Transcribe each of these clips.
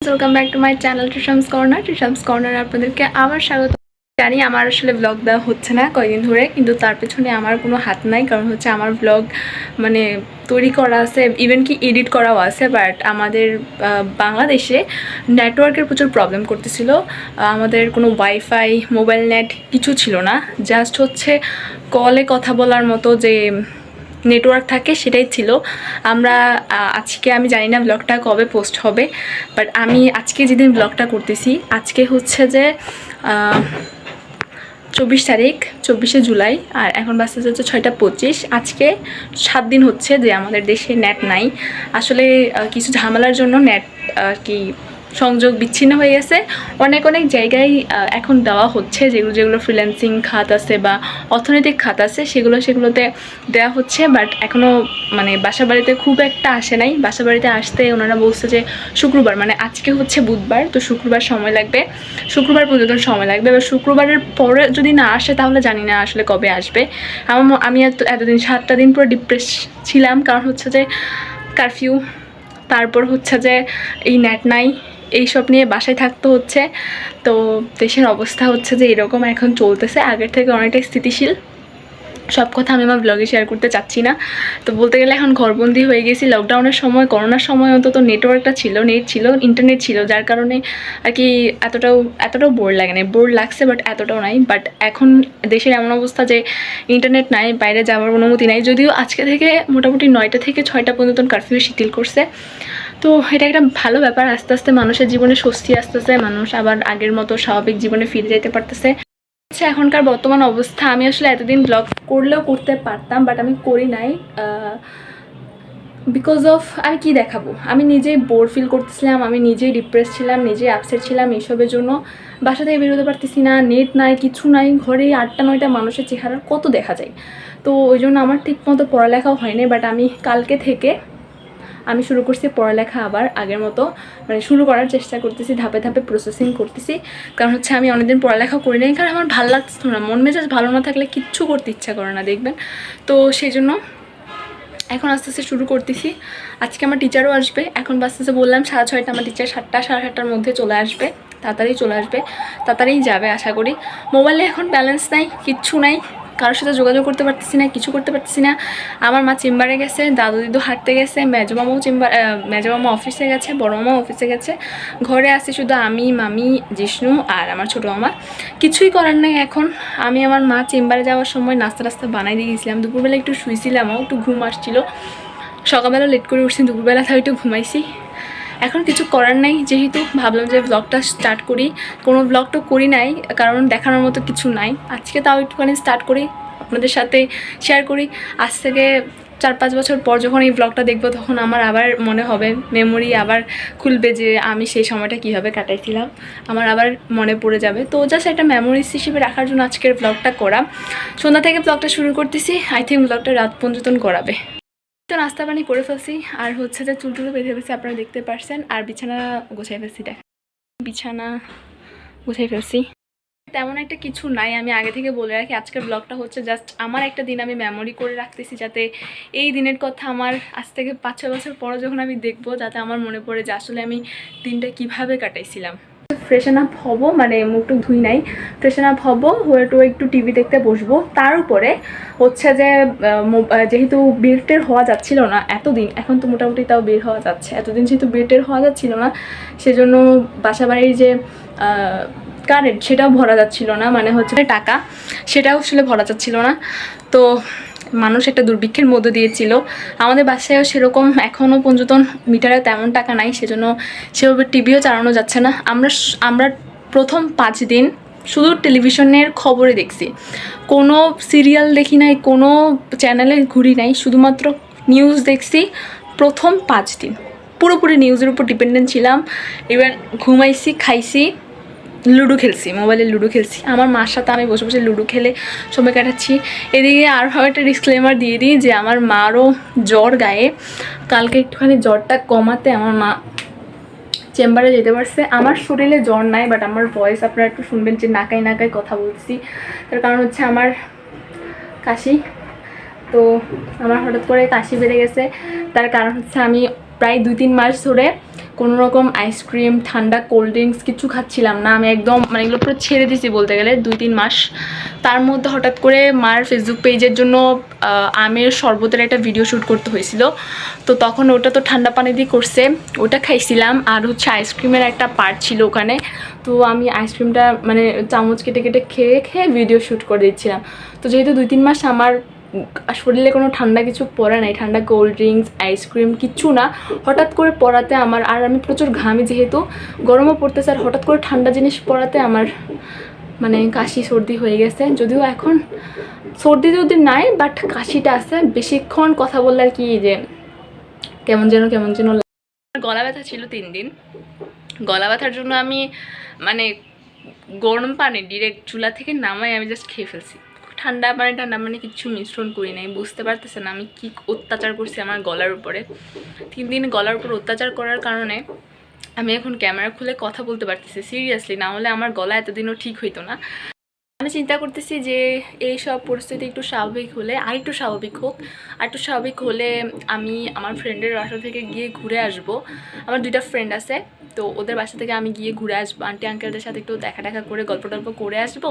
Welcome back to my channel Trisham's corner আপনাদেরকে আবার স্বাগত জানি। আমার আসলে ব্লগ দেওয়া হচ্ছে না কয়েকদিন ধরে, কিন্তু তার পেছনে আমার কোনো হাত নাই। কারণ হচ্ছে আমার ব্লগ মানে তৈরি করা আছে, ইভেন কি এডিট করাও আছে, বাট আমাদের বাংলাদেশে নেটওয়ার্কের প্রচুর প্রবলেম করতেছিল। আমাদের কোনো ওয়াইফাই মোবাইল নেট কিছু ছিল না, জাস্ট হচ্ছে কলে কথা বলার মতো যে নেটওয়ার্ক থাকে সেটাই ছিল। আমরা আজকে আমি জানি না ব্লগটা কবে পোস্ট হবে, বাট আমি আজকে যেদিন ব্লগটা করতেছি আজকে হচ্ছে যে 24 তারিখ, 24শে জুলাই, আর এখন বাজতে হচ্ছে 6টা 25। আজকে 7 দিন হচ্ছে যে আমাদের দেশে নেট নাই। আসলে কিছু ঝামেলার জন্য নেট কি সংযোগ বিচ্ছিন্ন হয়ে গেছে। অনেক জায়গায় এখন দেওয়া হচ্ছে, যেগুলো ফ্রিল্যান্সিং খাত আছে বা অর্থনৈতিক খাত আছে সেগুলোতে দেওয়া হচ্ছে, বাট এখনও মানে বাসা বাড়িতে খুব একটা আসে নাই। বাসা বাড়িতে আসতে ওনারা বলছে যে শুক্রবার, মানে আজকে হচ্ছে বুধবার, তো শুক্রবার সময় লাগবে, শুক্রবার পর্যন্ত সময় লাগবে। এবার শুক্রবারের পরে যদি না আসে তাহলে জানি না আসলে কবে আসবে। আমি এতদিন 7টা দিন পুরো ডিপ্রেস ছিলাম, কারণ হচ্ছে যে কারফিউ, তারপর হচ্ছে যে এই নেট নাই, এইসব নিয়ে বাসায় থাকতে হচ্ছে। তো দেশের অবস্থা হচ্ছে যে এরকম এখন চলতেছে, আগের থেকে অনেকটাই স্থিতিশীল। সব কথা আমি আমার ব্লগে শেয়ার করতে চাচ্ছি না। তো বলতে গেলে এখন ঘরবন্দি হয়ে গেছি। লকডাউনের সময়, করোনার সময় অন্তত নেটওয়ার্কটা ছিল, নেট ছিল, ইন্টারনেট ছিল, যার কারণে আর কি এতটাও বোর লাগে না। বোর লাগছে বাট এতটাও নাই। বাট এখন দেশের এমন অবস্থা যে ইন্টারনেট নাই, বাইরে যাওয়ার অনুমতি নাই। যদিও আজকে থেকে মোটামুটি 9টা থেকে 6টা পর্যন্ত কারফিউ শিথিল করছে। তো এটা একটা ভালো ব্যাপার। আস্তে আস্তে মানুষের জীবনে স্বস্তি আসতেছে, মানুষ আবার আগের মতো স্বাভাবিক জীবনে ফিরে যেতে পারতেছে। আচ্ছা, এখনকার বর্তমান অবস্থা, আমি আসলে এতদিন ব্লগ করলেও করতে পারতাম, বাট আমি করি নাই বিকজ অফ আমি কি দেখাবো। আমি নিজেই বোর ফিল করতেছিলাম, আমি নিজেই ডিপ্রেস ছিলাম, নিজেই আপসেট ছিলাম এইসবের জন্য। বাসা থেকে বেরোতে পারতেছি না, নেট নাই, কিছু নাই, ঘরে 8টা 9টা মানুষের চেহারা কত দেখা যায়। তো ওই জন্য আমার ঠিক মতো পড়ালেখাও হয়নি। বাট আমি কালকে থেকে আমি শুরু করছি পড়ালেখা আবার আগের মতো, মানে শুরু করার চেষ্টা করতেছি, ধাপে ধাপে প্রসেসিং করতেছি। কারণ হচ্ছে আমি অনেকদিন পড়ালেখা করি নাই, কারণ আমার ভালো লাগতো না, মন মেজাজ ভালো না থাকলে কিচ্ছু করতে ইচ্ছা করে না, দেখবেন। তো সেই জন্য এখন আস্তে আস্তে শুরু করতেছি। আজকে আমার টিচারও আসবে। এখন আস্তে আস্তে বললাম 6:30, আমার টিচার 7টা 7:30টার মধ্যে চলে আসবে, তাড়াতাড়ি চলে আসবে, তাড়াতাড়ি যাবে আশা করি। মোবাইলে এখন ব্যালেন্স নাই, কিচ্ছু নাই, কারোর সাথে যোগাযোগ করতে পারতেছি না, কিছু করতে পারতেছি না। আমার মা চেম্বারে গেছে, দাদু দিদু হাঁটতে গেছে, মেজো মামা অফিসে গেছে, বড় মামা অফিসে গেছে। ঘরে আসি শুধু আমি, মামি, জিষ্ণু আর আমার ছোটো মামা। কিছুই করার নেই এখন। আমি আমার মা চেম্বারে যাওয়ার সময় নাস্তা বানাই দিয়ে গেছিলাম। দুপুরবেলা একটু শুয়েছিলামও, একটু ঘুম আসছিল। সকালবেলা লেট করে উঠছি, দুপুরবেলা তাও একটু ঘুমাইছি। এখন কিছু করার নাই, যেহেতু ভাবলাম যে ব্লগটা স্টার্ট করি। কোনো ব্লগ তো করি নাই, কারণ দেখানোর মতো কিছু নাই। আজকে তাও একটুখানি স্টার্ট করি, আপনাদের সাথে শেয়ার করি। আজ থেকে 4-5 বছর পর যখন এই ব্লগটা দেখবো, তখন আমার আবার মনে হবে, মেমোরি আবার খুলবে যে আমি সেই সময়টা কীভাবে কাটাইছিলাম, আমার আবার মনে পড়ে যাবে। তো জাস্ট একটা মেমোরিজ হিসেবে রাখার জন্য আজকের ব্লগটা করা। সন্ধ্যা থেকে ব্লগটা শুরু করতেছি, আই থিঙ্ক ব্লগটা রাত পর্যন্ত করাবে। তো নাস্তা পানি করে ফেলছি, আর হচ্ছে যে চুলটুলো বেঁধে ফেলছি, আপনারা দেখতে পারছেন। আর বিছানা গোছাই ফেলছি, বিছানা গুছাই ফেলছি। তেমন একটা কিছু নাই, আমি আগে থেকে বলে রাখি আজকের ব্লগটা হচ্ছে জাস্ট আমার একটা দিন আমি মেমোরি করে রাখতেছি, যাতে এই দিনের কথা আমার আজ থেকে 5-6 বছর পর যখন আমি দেখবো, যাতে আমার মনে পড়ে যে আসলে আমি দিনটা কিভাবে কাটাইছিলাম। ফ্রেশন আপ হবো, মানে মুখটুক ধুই নাই, ফ্রেশন আপ হবো, হয়ে তো একটু টিভি দেখতে বসবো। তার উপরে হচ্ছে যে যেহেতু বের হওয়া যাচ্ছিল না এতদিন, এখন তো মোটামুটি তাও বের হওয়া যাচ্ছে, এতদিন যেহেতু বের হওয়া যাচ্ছিল না, সেজন্য বাসা বাড়ির যে কারেন্ট সেটাও ভরা যাচ্ছিল না, মানে হচ্ছে টাকা সেটাও আসলে ভরা যাচ্ছিল না। তো মানুষ একটা দুর্ভিক্ষের মধ্যে দিয়েছিল। আমাদের বাসায়ও সেরকম এখনও পর্যন্ত মিটারে তেমন টাকা নাই, সেজন্য সেভাবে টিভিও চালানো যাচ্ছে না। আমরা প্রথম 5 দিন শুধু টেলিভিশনের খবরে দেখছি, কোনো সিরিয়াল দেখি নাই, কোনো চ্যানেলে ঘুরি নাই, শুধুমাত্র নিউজ দেখছি। প্রথম 5 দিন পুরোপুরি নিউজের উপর ডিপেন্ডেন্ট ছিলাম। এবার ঘুমাইছি, খাইছি, লুডো খেলছি, মোবাইলে লুডো খেলছি। আমার মার সাথে আমি বসে বসে লুডো খেলে সময় কাটাচ্ছি। এদিকে আরও একটা ডিসক্লেমার দিয়ে দিই যে আমার মারও জ্বর গায়ে। কালকে একটুখানি জ্বরটা কমাতে আমার মা চেম্বারে যেতে পারছে। আমার শরীরে জ্বর নাই, বাট আমার ভয়েস আপনারা একটু শুনবেন যে নাকায় নাকায় কথা বলছি। তার কারণ হচ্ছে আমার কাশি। তো আমার হঠাৎ করে কাশি বেড়ে গেছে, তার কারণ হচ্ছে আমি প্রায় 2-3 মাস ধরে কোনো রকম আইসক্রিম, ঠান্ডা, কোল্ড ড্রিঙ্কস কিছু খাচ্ছিলাম না। আমি একদম মানে এগুলো পুরো ছেড়ে দিয়েছি বলতে গেলে 2-3 মাস। তার মধ্যে হঠাৎ করে মার ফেসবুক পেজের জন্য আমের শরবতের একটা ভিডিও শ্যুট করতে হয়েছিল। তো তখন ওটা তো ঠান্ডা পানি দিয়ে করছে, ওটা খাইছিলাম। আর হচ্ছে আইসক্রিমের একটা পার্ট ছিল ওখানে, তো আমি আইসক্রিমটা মানে চামচ কেটে কেটে খেয়ে খেয়ে ভিডিও শ্যুট করে দিচ্ছিলাম। তো যেহেতু 2-3 মাস আমার শরীরে কোনো ঠান্ডা কিছু পড়ে নাই, ঠান্ডা কোল্ড ড্রিঙ্কস, আইসক্রিম কিচ্ছু না, হঠাৎ করে পড়াতে আমার, আর আমি প্রচুর ঘামি যেহেতু, গরমও পড়তেছে, আর হঠাৎ করে ঠান্ডা জিনিস পড়াতে আমার মানে কাশি সর্দি হয়ে গেছে। যদিও এখন সর্দি যদি নাই, বাট কাশিটা আছে। বেশিক্ষণ কথা বললে আর কি যে কেমন যেন গলা ব্যথা ছিল 3 দিন। গলা ব্যথার জন্য আমি মানে গরম পানি ডিরেক্ট চুলা থেকে নামাই আমি জাস্ট খেয়ে ফেলছি। ঠান্ডা পানি কিছু মিশ্রণ করি নাই। বুঝতে পারতেছে না আমি কি অত্যাচার করছি আমার গলার উপরে। 3 দিন গলার উপর অত্যাচার করার কারণে আমি এখন ক্যামেরা খুলে কথা বলতে পারতেছি সিরিয়াসলি, না হলে আমার গলা এতদিনও ঠিক হইতো না। আমি চিন্তা করতেছি যে এই সব পরিস্থিতি একটু স্বাভাবিক হলে, আর একটু স্বাভাবিক হলে আমি আমার ফ্রেন্ডের বাসা থেকে গিয়ে ঘুরে আসব। আমার 2টা ফ্রেন্ড আছে, তো ওদের বাসা থেকে আমি গিয়ে ঘুরে আসবো, আন্টি আঙ্কেলদের সাথে একটু দেখা করে গল্প টল্প করে আসবো।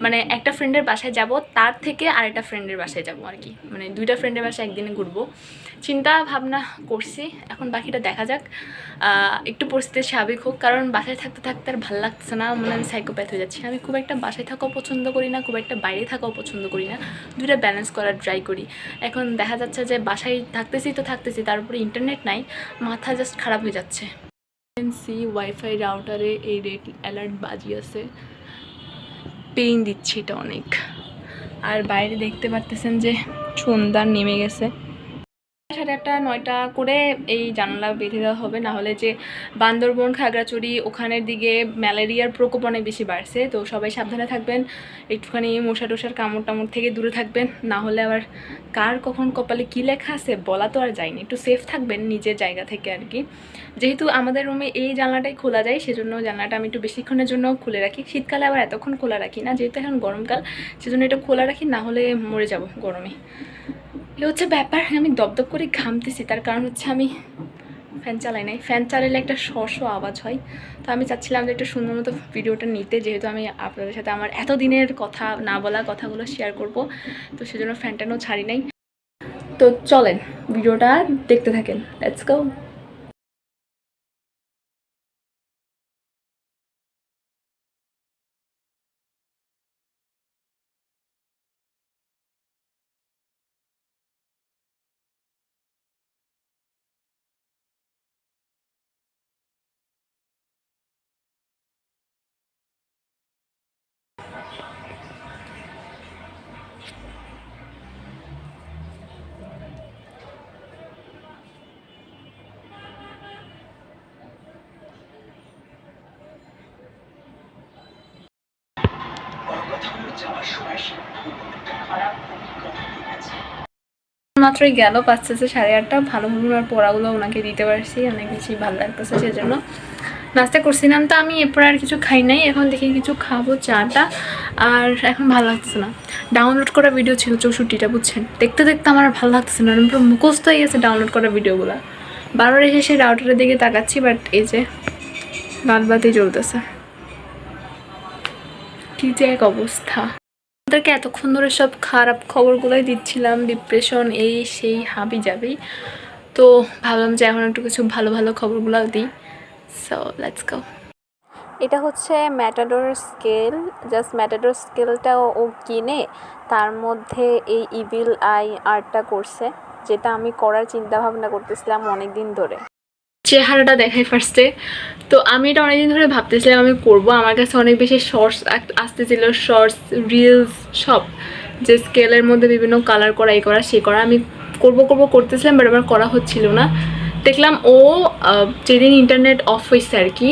মানে একটা ফ্রেন্ডের বাসায় যাব, তার থেকে আরেকটা ফ্রেন্ডের বাসায় যাব আর কি, মানে 2টা ফ্রেন্ডের বাসায় একদিনে ঘুরবো চিন্তা ভাবনা করছি। এখন বাকিটা দেখা যাক, একটু পরিস্থিতি স্বাভাবিক হোক। কারণ বাসায় থাকতে আর ভালো লাগছে না, মানে আমি সাইকোপ্যাথ হয়ে যাচ্ছি। আমি খুব একটা বাসায় থাকাও পছন্দ করি না, খুব একটা বাইরে থাকাও পছন্দ করি না, 2টা ব্যালেন্স করার ট্রাই করি। এখন দেখা যাচ্ছে যে বাসায় থাকতেছি, তার উপরে ইন্টারনেট নাই, মাথা জাস্ট খারাপ হয়ে যাচ্ছে। সি ওয়াইফাই রাউটারে এই রেড অ্যালার্ট বাজি আছে, পেইন দিচ্ছে এটা অনেক। আর বাইরে দেখতে পারতেছেন যে সন্ধ্যা নেমে গেছে। 8:30 9টা করে এই জানালা বেঁধে দেওয়া হবে, না হলে যে বান্দরবন, খাগড়াছড়ি ওখানের দিকে ম্যালেরিয়ার প্রকোপ অনেক বেশি বাড়ছে। তো সবাই সাবধানে থাকবেন, একটুখানি মশা টশার কামড় থেকে দূরে থাকবেন, না হলে আবার কার কখন কপালে কী লেখা আছে বলা তো আর যায়নি। একটু সেফ থাকবেন নিজের জায়গা থেকে আর কি। যেহেতু আমাদের রুমে এই জানলাটাই খোলা যায়, সেজন্য জানলাটা আমি একটু বেশিক্ষণের জন্য খুলে রাখি। শীতকালে আবার এতক্ষণ খোলা রাখি না, যেহেতু এখন গরমকাল, সেজন্য এটা খোলা রাখি, না হলে মরে যাব গরমে। এ হচ্ছে ব্যাপার। আমি দপদপ করে ঘামতেছি, তার কারণ হচ্ছে আমি ফ্যান চালাই নাই। ফ্যান চালালে একটা আওয়াজ হয়। তো আমি চাচ্ছিলাম যে একটা সুন্দর মতো ভিডিওটা নিতে, যেহেতু আমি আপনাদের সাথে আমার এতদিনের কথা না বলা কথাগুলো শেয়ার করব, তো সেজন্য ফ্যানটাও ছাড়ি নাই। তো চলেন ভিডিওটা দেখতে থাকেন, লেটস গো। মাত্রই গেল 5:08, ভালো আর পড়াগুলো ওনাকে দিতে পারছি, অনেক বেশি ভালো লাগতেছে। সেজন্য নাস্তা করছিলাম, তো আমি এরপর আর কিছু খাই নাই। এখন দেখি কিছু খাবো, চাটা। আর এখন ভালো লাগতেছে না। ডাউনলোড করা ভিডিও ছিল 64টা, বুঝছেন। দেখতে আমার ভালো লাগতেছে না, পুরো মুখস্থ হয়ে গেছে ডাউনলোড করা ভিডিওগুলো। বারবার এসে সেই রাউটারের দিকে তাকাচ্ছি, বাট এই যে লাল বাতি জ্বলতেছে, কি যে এক অবস্থা। ওদেরকে এতক্ষণ ধরে সব খারাপ খবরগুলোই দিচ্ছিলাম, ডিপ্রেশন এই সেই হাবি যাবেই। তো ভাবলাম যে এখন একটু কিছু ভালো খবরগুলো দিই। So let's go. এটা হচ্ছে ম্যাটাডোর স্কেল। জাস্ট ম্যাটাডোর স্কেলটা ও কিনে তার মধ্যে এই ইভিল আই আর্টটা করছে, যেটা আমি করার চিন্তা ভাবনা করতেছিলাম অনেক দিন ধরে। চেহারাটা দেখাই ফার্স্টে। তো আমি এটা অনেকদিন ধরে ভাবতেছিলাম আমি করব। আমার কাছে অনেক বেশি শর্টস আসতেছিল, শর্টস, রিলস সব, যে স্কেলের মধ্যে বিভিন্ন কালার করা, এই করা সেই করা। আমি করতেছিলাম, বাট আমার করা হচ্ছিল না। দেখলাম ও যেদিন ইন্টারনেট অফ হয়েছে আর কি,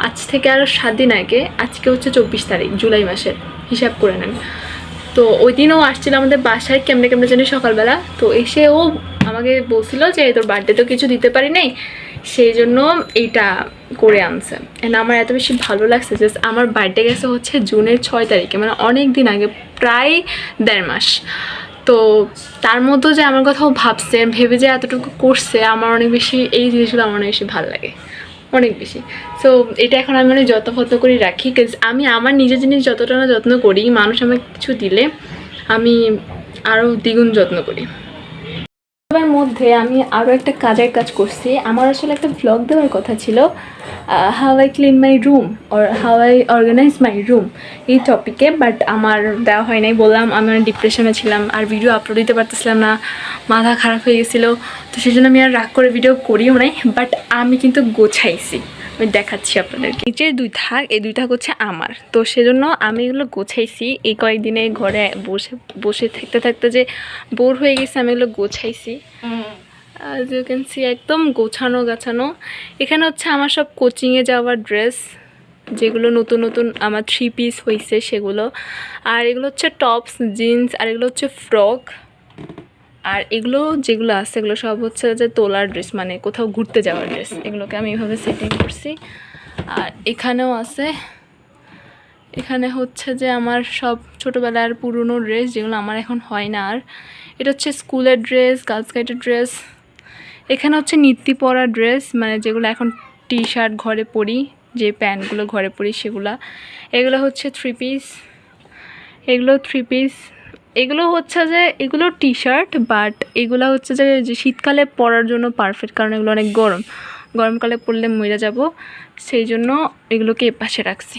আজ থেকে আরও 7 দিন আগে, আজকে হচ্ছে 24 তারিখ জুলাই মাসের, হিসাব করে নেন। তো ওই দিনও আসছিল আমাদের বাসায় কেমনে জানি সকালবেলা। তো এসে ও আমাকে বলছিল যে তোর বার্থডে তো কিছু দিতে পারি নাই, সেই জন্য এইটা করে আনছে। এন্ড আমার এত বেশি ভালো লাগছে। জাস্ট আমার বার্থডে গেছে হচ্ছে জুনের 6 তারিখে, মানে অনেক দিন আগে, প্রায় 1.5 মাস। তো তার মধ্যে যে আমার কথাও ভাবছে, ভেবে যে এতটুকু করছে, আমার অনেক বেশি এই জিনিসগুলো আমার অনেক বেশি ভালো লাগে। অনেক বেশি। সো এটা এখন আমি মানে যত্ন করে রাখি, কাজ আমি আমার নিজের জিনিস যতটা না যত্ন করি, মানুষ আমাকে কিছু দিলে আমি আরও দ্বিগুণ যত্ন করি। এর মধ্যে আমি আরও একটা কাজের কাজ করছি। আমার আসলে একটা ভ্লগ দেওয়ার কথা ছিল, how I clean my room or how I organise my room এই টপিকে, বাট আমার দেওয়া হয় নাই। বললাম আমি অনেক ডিপ্রেশনে ছিলাম, আর ভিডিও আপলোড দিতে পারতেছিলাম না, মাথা খারাপ হয়ে গেছিলো, তো সেই জন্য আমি আর রাগ করে ভিডিও করিও নাই। বাট আমি কিন্তু গোছাইছি, আমি দেখাচ্ছি আপনাদেরকে। নিচের 2 থাক, এই 2 থাক হচ্ছে আমার, তো সেজন্য আমি এগুলো গোছাইছি। এই কয়েকদিনে ঘরে বসে বসে থাকতে থাকতে যে বোর হয়ে গেছে, আমি এগুলো গোছাইছি। অ্যাজ ইউ ক্যান সি একদম গোছানো গাছানো। এখানে হচ্ছে আমার সব কোচিংয়ে যাওয়ার ড্রেস, যেগুলো নতুন নতুন আমার 3 পিস হয়েছে সেগুলো, আর এগুলো হচ্ছে টপস, জিন্স, আর এগুলো হচ্ছে ফ্রক, আর এগুলো যেগুলো আছে এগুলো সব হচ্ছে যে তোলার ড্রেস, মানে কোথাও ঘুরতে যাওয়ার ড্রেস। এগুলোকে আমি এইভাবে সেটিং করছি। আর এখানেও আছে, এখানে হচ্ছে যে আমার সব ছোটোবেলার পুরনো ড্রেস, যেগুলো আমার এখন হয় না আর। এটা হচ্ছে স্কুলের ড্রেস, গার্লস গাইডের ড্রেস। এখানে হচ্ছে নিত্যি পরা ড্রেস, মানে যেগুলো এখন টি শার্ট ঘরে পরি, যে প্যান্টগুলো ঘরে পরি সেগুলো। এগুলো হচ্ছে 3 পিস, এগুলো 3 পিস। এগুলো হচ্ছে যে এগুলো টি শার্ট, বাট এগুলো হচ্ছে যে শীতকালে পরার জন্য পারফেক্ট, কারণ এগুলো অনেক গরমকালে পরলে মরে যাব, সেই জন্য এগুলোকে এপাশে রাখছি।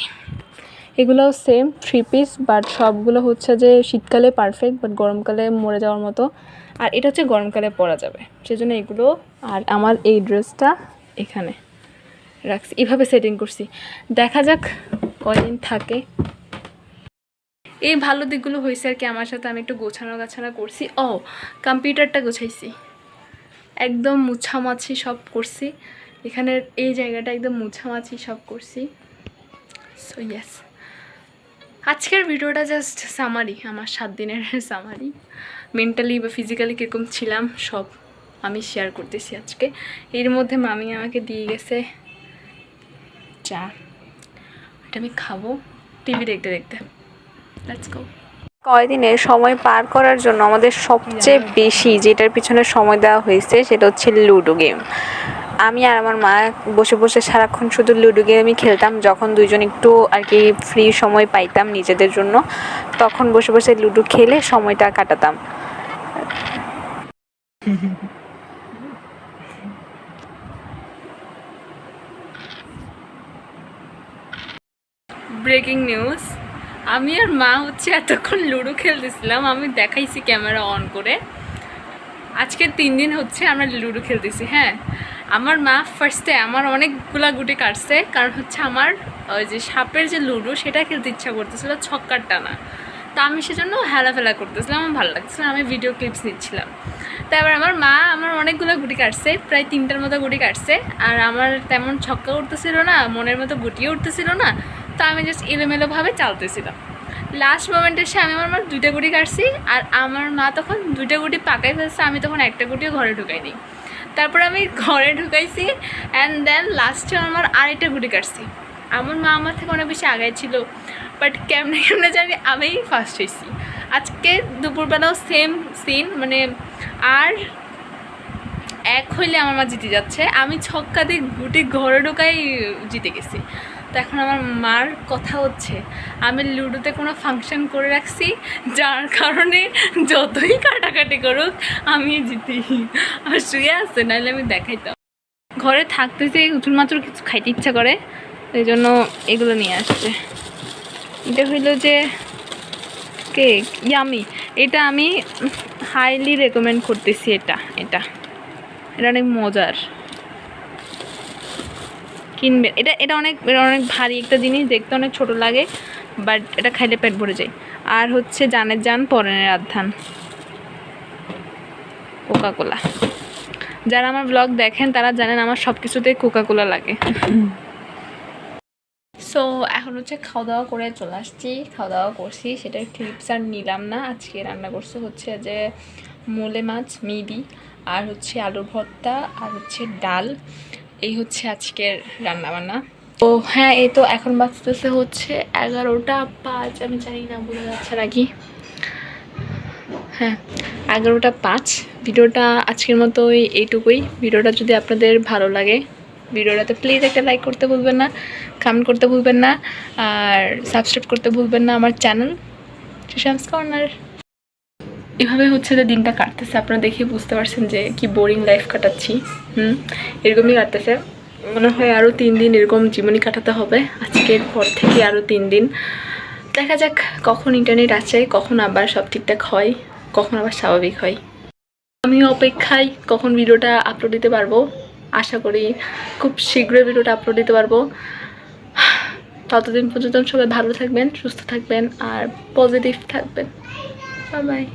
এগুলোও সেম 3 পিস, বাট সবগুলো হচ্ছে যে শীতকালে পারফেক্ট, বাট গরমকালে মরে যাওয়ার মতো। আর এটা হচ্ছে গরমকালে পরা যাবে, সেজন্য এগুলো। আর আমার এই ড্রেসটা এখানে রাখছি, এভাবে সেটিং করছি। দেখা যাক কয়দিন থাকে। এই ভালো দিকগুলো হয়েছে আর কি আমার সাথে, আমি একটু গোছানো করছি। কম্পিউটারটা গোছাইছি, একদম মুছামাছি সব করছি। এখানের এই জায়গাটা একদম মুছামাছি সব করছি। সো ইয়েস, আজকের ভিডিওটা জাস্ট সামারি, আমার 7 দিনের সামারি। মেন্টালি বা ফিজিক্যালি কীরকম ছিলাম সব আমি শেয়ার করতেছি আজকে। এর মধ্যে মামি আমাকে দিয়ে গেছে চা, এটা আমি খাবো টিভি দেখতে দেখতে। Let's go. কয়দিনে সময় পার করার জন্য আমাদের সবচেয়ে বেশি যেটার পিছনে সময় দেওয়া হয়েছে সেটা হচ্ছে লুডো গেম। আমি আর আমার মা বসে বসে সারাক্ষণ শুধু লুডো গেমই খেলতাম। যখন দুইজন একটু আর কি ফ্রি সময় পাইতাম নিজেদের জন্য, তখন বসে বসে লুডো খেলে সময়টা কাটাতাম। ব্রেকিং নিউজ, আমি আর মা হচ্ছে এতক্ষণ লুডো খেলতেছিলাম, আমি দেখাইছি ক্যামেরা অন করে। আজকে 3 দিন হচ্ছে আমরা লুডো খেলতেছি। হ্যাঁ, আমার মা ফার্স্টে আমার অনেকগুলা গুটি কাটছে, কারণ হচ্ছে আমার ওই যে সাপের যে লুডো সেটা খেলতে ইচ্ছা করতেছিল, ছক্কার টানা। তো আমি সেজন্য হেলাফেলা করতেছিলাম, আমার ভালো লাগতেছিল, আমি ভিডিও ক্লিপস নিচ্ছিলাম। তারপর আমার মা আমার অনেকগুলো গুটি কাটছে, প্রায় 3টার মতো গুটি কাটছে, আর আমার তেমন ছক্কা উঠতেছিল না, মনের মতো গুটিও উঠতেছিল না। তো আমি জাস্ট এলোমেলোভাবে চালতেছিলাম। লাস্ট মোমেন্টে এসে আমি আমার 2টা গুটি কাটছি, আর আমার মা তখন 2টা গুটি পাকাই ফেলছে, আমি তখন একটা গুটিও ঘরে ঢুকাইনি। তারপর আমি ঘরে ঢুকাইছি, অ্যান্ড দেন লাস্টে আমার আরেকটা গুটি কাটছি। আমার মা আমার থেকে অনেক বেশি আগাই ছিল, বাট কেমনে জানি আমি ফার্স্ট হয়েছি। আজকে দুপুরবেলাও সেম সিন, মানে আর 1 হইলে আমার মা জিতে যাচ্ছে, আমি ছক্কা দিয়ে গুটি ঘরে ঢোকাই জিতে গেছি। তো এখন আমার মার কথা হচ্ছে আমি লুডোতে কোনো ফাংশন করে রাখছি, যার কারণে যতই কাটাকাটি করুক আমি জিতি। আর শুয়ে আসছে, নাহলে আমি দেখাইতাম। ঘরে থাকতেছে শুধুমাত্র কিছু খাইতে ইচ্ছা করে, এই জন্য এগুলো নিয়ে আসছে। এটা হইল যে কেক, ইয়ামি। এটা আমি হাইলি রেকমেন্ড করতেছি, এটা এটা এটা অনেক মজার, কিনবে। এটা অনেক ভারী একটা জিনিস, দেখতে অনেক ছোট লাগে, বাট এটা খাইলে পেট ভরে যায়। আর হচ্ছে জানের জান পরানের আধ্যান, কোকাকোলা। যারা আমার ব্লগ দেখেন তারা জানেন আমার সব কিছুতেই কোকাকোলা লাগে। সো এখন হচ্ছে খাওয়া দাওয়া করে চলে আসছি, খাওয়া দাওয়া করছি, সেটার ক্লিপস আর নিলাম না। আজকে রান্না করছে হচ্ছে যে মোলে মাছ মেবি, আর হচ্ছে আলুর ভর্তা, আর হচ্ছে ডাল। এই হচ্ছে আজকের রান্নাবান্না। তো হ্যাঁ, এই তো এখন বাজতেছে হচ্ছে 11টা 5, আমি জানি না বোঝা যাচ্ছে নাকি। হ্যাঁ, 11টা 5। ভিডিওটা আজকের মতো এইটুকুই। ভিডিওটা যদি আপনাদের ভালো লাগে ভিডিওটাতে প্লিজ একটা লাইক করতে ভুলবেন না, কমেন্ট করতে ভুলবেন না, আর সাবস্ক্রাইব করতে ভুলবেন না আমার চ্যানেল সুশামস কর্নার। এভাবে হচ্ছে যে দিনটা কাটতেছে, আপনারা দেখে বুঝতে পারছেন যে কি বোরিং লাইফ কাটাচ্ছি। এরকমই কাটতেছে, মনে হয় আরও 3 দিন এরকম জীবনী কাটাতে হবে। আজকের পর থেকে আরও 3 দিন দেখা যাক কখন ইন্টারনেট আসে, কখন আবার সব ঠিকঠাক হয়, কখন আবার স্বাভাবিক হয়। আমি অপেক্ষায় কখন ভিডিওটা আপলোড দিতে পারবো, আশা করি খুব শীঘ্রই ভিডিওটা আপলোড দিতে পারবো। ততদিন পর্যন্ত সবাই ভালো থাকবেন, সুস্থ থাকবেন আর পজিটিভ থাকবেন। Bye bye.